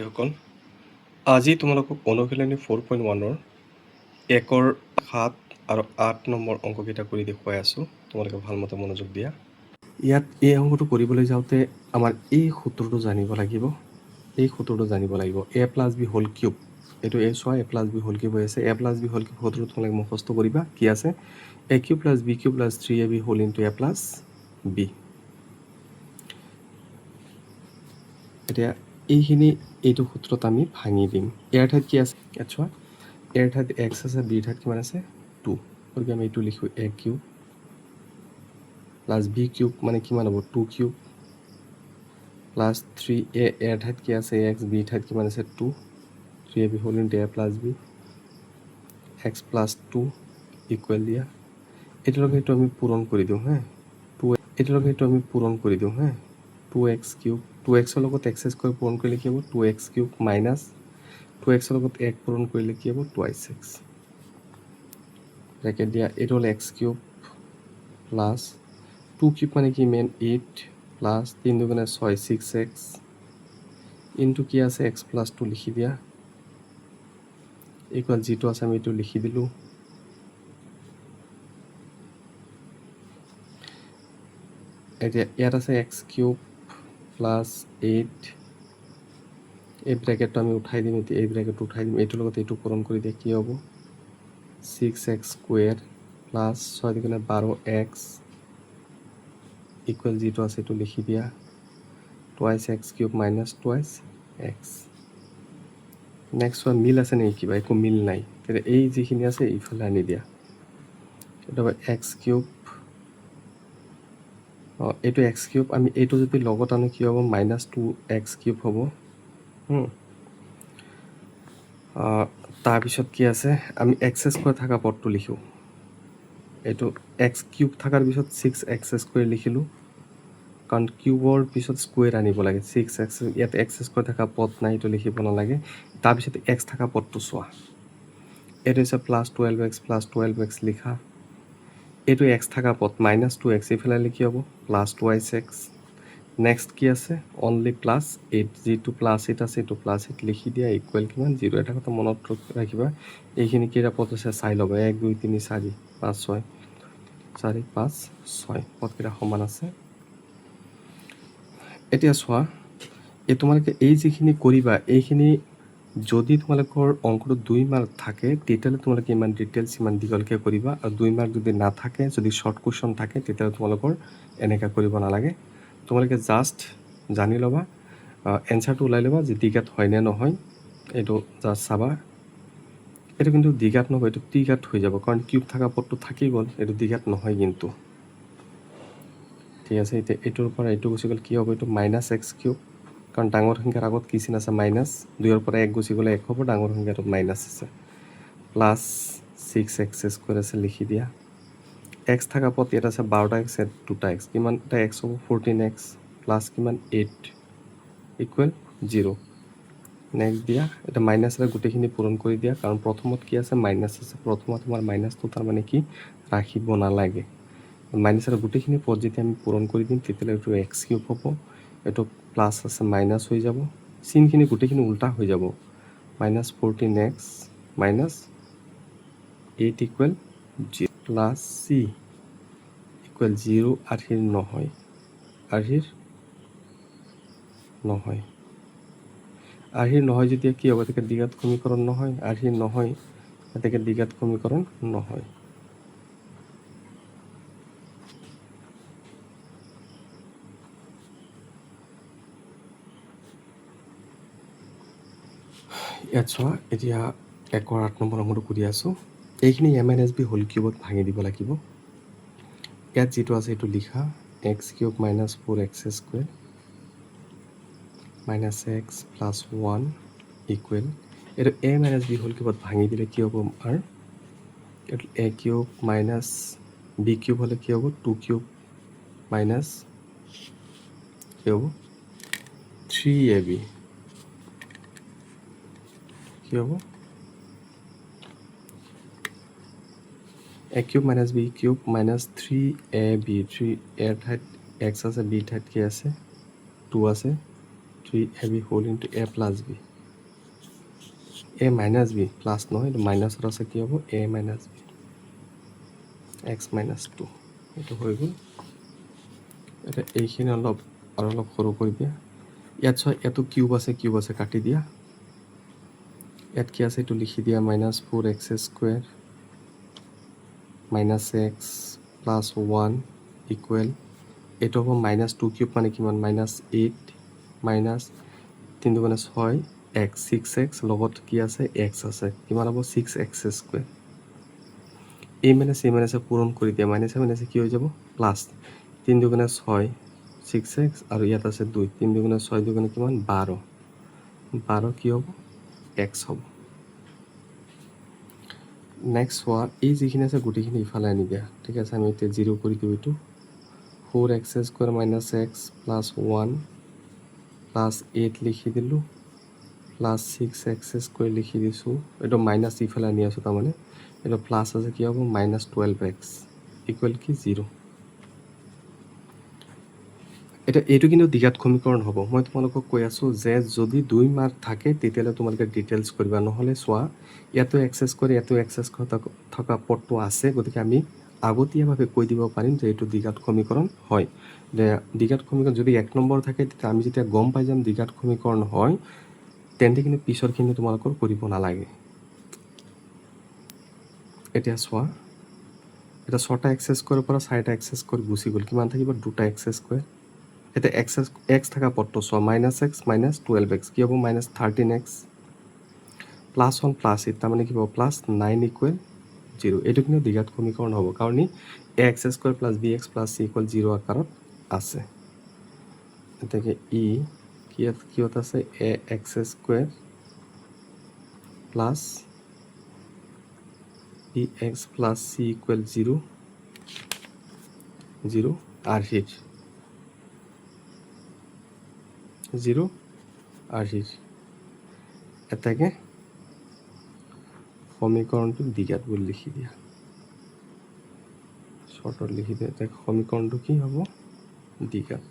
সকল আজি তোমালোকক অনুশীলনী 4.1 1 7 আৰু 8 নম্বৰ অংককেইটা কৰি দেখুৱাই আছোঁ। তোমালোকে ভালমতে মনোযোগ দিয়া। ইয়াত এই অংকটো কৰিবলৈ যাওঁতে আমাৰ এই সূত্ৰটো জানিব লাগিব। a plus b whole cube, এইটো a চোৱা a plus b whole cube হৈ আছে। a plus b whole cube সূত্ৰটো তোমালোকে মুখস্থ কৰিবা। কি আছে? a cube plus b cube plus 3ab whole into a plus b। এতিয়া এইখিনি এইটো সূত্ৰত আমি ভাঙি দিম। ইয়াৰ ঠাইত কি আছে? ইয়াত চোৱা, এৰ ঠাইত এক্স আছে, বিৰ ঠাইত কিমান আছে? 2। গতিকে আমি এইটো লিখোঁ a cube plus b cube মানে কিমান হ'ব? 2 কিউব প্লাছ 3a, এৰ ঠাইত কি আছে? এক্স, বিৰ ঠাইত কিমান আছে? 2, 3ab whole into a plus b, x plus 2 equal দিয়া। এতিয়ালৈকে এইটো আমি পূৰণ কৰি দিওঁ হা। 2x কিউব, 2xৰ লগত x স্কুৱেৰ পূৰণ কৰিলে কি হ'ব? 2x কিউব মাইনাছ 2xৰ লগত 1 পূৰণ কৰিলে কি হ'ব? 2x ব্ৰেকেট দিয়া। এইটো হ'ল x কিউব প্লাছ 2 কিউব মানে কি মেইন 8 প্লাছ 3 দুগুণে 6 6x ইনটু কি আছে? x প্লাছ 2 লিখি দিয়া ইকুৱেল যিটো আছে আমি এইটো লিখি দিলোঁ। এতিয়া ইয়াত আছে x কিউব প্লাছ 8, এই ব্ৰেকেটটো আমি উঠাই দিম। এতিয়া এই ব্ৰেকেটটো উঠাই দিম, এইটোৰ লগত এইটো পূৰণ কৰি দিয়ে কি হ'ব? 6x স্কুৱেৰ প্লাছ 6 দুগুণে 12x ইকুৱেল যিটো আছে এইটো লিখি দিয়া। Twice x cube minus twice x. Next one মিল আছে নেকি কিবা? একো মিল নাই। তেতিয়া এই যিখিনি আছে ইফালে আনি দিয়া। এইটো হ'ব এক্স কিউব, এইটো এক্স কিউব, আমি এইটো যদি লগত আনো কি হ'ব? মাইনাছ 2x কিউব হ'ব। তাৰপিছত কি আছে? আমি এক্স স্কুৱেৰ থকা পদটো লিখোঁ। এইটো এক্স কিউব থকাৰ পিছত 6x স্কুৱেৰ লিখিলোঁ, কাৰণ কিউবৰ পিছত স্কুৱেৰ আনিব লাগে। 6x, ইয়াত এক্স স্কুৱেৰ থকা পদ নাই, এইটো লিখিব নালাগে। তাৰপিছত এক্স থকা পদটো চোৱা, এইটো হৈছে প্লাছ 12x লিখা। এইটো এক্স থকা পদ মাইনাছ 2x, এইফালে কি হ'ব? Plus 2x। নেক্সট কি আছে? অনলি প্লাছ 8, যিটো প্লাছ 8 আছে এইটো প্লাছ 8 লিখি দিয়া ইকুৱেল কিমান? 0। এটা কথা মনত ৰাখিবা, এইখিনি কেইটা পদ আছে চাই ল'বা। 1 2 3 4 5 6, 4 5 6 পদকেইটা সমান আছে। এতিয়া চোৱা, এই তোমালোকে এই যিখিনি কৰিবা, এইখিনি যদি তোমালোকৰ অংকটো 2 মাৰ্ক থাকে তেতিয়াহ'লে তোমালোকে ইমান ডিটেইলছ ইমান দীঘলকৈ কৰিবা, আৰু 2 মাৰ্ক যদি নাথাকে, যদি শ্বৰ্ট কুৱেশ্যন থাকে তেতিয়াহ'লে তোমালোকৰ এনেকৈ কৰিব নালাগে। তোমালোকে জাষ্ট জানি ল'বা, এনচাৰটো ওলাই ল'বা যে দ্বিঘাত হয় নে নহয়, এইটো জাষ্ট চাবা। এইটো কিন্তু দ্বিঘাত নহয়, এইটো ত্ৰিঘাত হৈ যাব, কাৰণ কিউব থকা পদটো থাকি গ'ল, এইটো দ্বিঘাত নহয় কিন্তু। ঠিক আছে, এতিয়া এইটোৰ পৰা এইটো গুচি গ'ল, কি হ'ব? এইটো মাইনাছ এক্স কিউব, কাৰণ ডাঙৰ সংখ্যাৰ আগত কি চিন আছে? মাইনাছ। 2ৰ পৰা 1 গুচি গ'লে 1 হ'ব, ডাঙৰ সংখ্যাটোত মাইনাছ আছে। প্লাছ 6x স্কুৱেৰ আছে, লিখি দিয়া। এক্স থকা পদ ইয়াত আছে 12x, 2x, কিমানটা এক্স হ'ব? 14x প্লাছ কিমান? 8 ইকুৱেল 0। নেক্সট দিয়া। এতিয়া মাইনাছেৰে গোটেইখিনি পূৰণ কৰি দিয়া, কাৰণ প্ৰথমত কি আছে? মাইনাছ আছে। প্ৰথমত তোমাৰ মাইনাছটো তাৰমানে কি? ৰাখিব নালাগে। মাইনাছেৰে গোটেইখিনি পদ যেতিয়া আমি পূৰণ কৰি দিম তেতিয়াহ'লে এইটো এক্স কিউব হ'ব, এইটো প্লাছ আছে মাইনাছ হৈ যাব, চিনখিনি গোটেইখিনি উল্টা হৈ যাব। Minus 14x minus 8 equal 0 plus c equal 0। আৰ্হিৰ নহয়, আৰ্হিৰ নহয় যেতিয়া কি হ'ব? গতিকে দ্বিঘাত সমীকৰণ নহয়, আৰ্হিৰ নহয়, গতিকে দ্বিঘাত সমীকৰণ নহয়। ইয়াত চোৱা, এতিয়া 1 8 নম্বৰ অংকটো কৰি আছোঁ। এইখিনি m-b হোল কিউবত ভাঙি দিব লাগিব। ইয়াত যিটো আছে সেইটো লিখা, x cube minus 4x square minus x plus 1 equal, এইটো a-b হোল কিউবত ভাঙি দিলে কি হ'ব? আমাৰ এইটো a cube minus b cube হ'লে কি হ'ব? 2 কিউব মাইনাছ কি হ'ব? 3ab কি হ'ব? a cube minus b cube minus 3ab, 3 এৰ ঠাইত x আছে, b ঠাইত কি আছে? 2 আছে, 3ab whole into a plus b a minus b plus নহয় এইটো মাইনাছত আছে কি হ'ব a minus b x minus 2 এইটো হৈ গ'ল এতিয়া এইখিনি অলপ আৰু অলপ সৰু কৰি দিয়া ইয়াত চোৱা ইয়াতো কিউব আছে কাটি দিয়া ইয়াত কি আছে এইটো লিখি দিয়া minus 4x square minus x plus 1 equal এইটো হ'ব মাইনাছ 2 কিউব মানে কিমান মাইনাছ 8 মাইনাছ 3 দুগুণে 6 এক্স 6x লগত কি আছে এক্স আছে কিমান হ'ব 6x স্কুৱেৰ এই মাইনাছে পূৰণ কৰি দিয়া মাইনাছে কি হৈ যাব প্লাছ 3 দুগুণে 6 6x আৰু ইয়াত আছে 2 3 দুগুণে 6 দুগুণে কিমান 12 কি হ'ব x হ'ব নেক্সট হোৱা এই যিখিনি আছে গোটেইখিনি ইফালে আনি দিয়া ঠিক আছে আমি এতিয়া 0 কৰি দিওঁ এইটো 4x square minus x plus 1 plus 8 লিখি দিলোঁ প্লাছ 6x স্কুৱেৰ লিখি দিছোঁ এইটো মাইনাছ ইফালে আনি আছোঁ তাৰমানে এইটো প্লাছ আছে কি হ'ব মাইনাছ 12x ইকুৱেল কি 0 এতিয়া এইটো কিন্তু দ্বিঘাত সমীকৰণ হ'ব মই তোমালোকক কৈ আছোঁ যে যদি 2 মাৰ্ক থাকে তেতিয়াহ'লে তোমালোকে ডিটেইলছ কৰিবা নহ'লে চোৱা ইয়াতো এক্সেছ কৰি ইয়াতো এক্সেছ থকা পদটো আছে গতিকে আমি আগতীয়াভাৱে কৈ দিব পাৰিম যে এইটো দ্বিঘাত সমীকৰণ হয় যে দ্বিঘাত সমীকৰণ যদি 1 নম্বৰ থাকে তেতিয়া আমি যেতিয়া গম পাই যাম দ্বিঘাত সমীকৰণ হয় তেন্তে কিন্তু পিছৰখিনি তোমালোকৰ কৰিব নালাগে এতিয়া চোৱা এটা 6টা এক্সেছ স্কুৱেৰৰ পৰা 4টা এক্সেছ স্কুৱেৰ গুচি গ'ল কিমান থাকিব 2টা এক্সেছ স্কুৱেৰ এতিয়া এক্স থকা পদটো চোৱা মাইনাছ এক্স মাইনাছ 12x কি হ'ব মাইনাছ 13x প্লাছ 1 প্লাছ 8 তাৰমানে কি হ'ব প্লাছ 9 ইকুৱেল 0 এইটো কিন্তু দ্বিঘাত সমীকৰণ হ'ব কাৰণ a x square plus b x plus c equal 0 আকাৰত আছে এতেকে ই কিহত আছে a x square plus b x plus c equal 0 আৰ্হিৰ 0 আৰ্হিৰ এটাকে সমীকৰণটো দ্বিঘাত বুলি লিখি দিয়া শ্বৰ্টত লিখি দিয়া এতিয়া সমীকৰণটো কি হ'ব দ্বিঘাত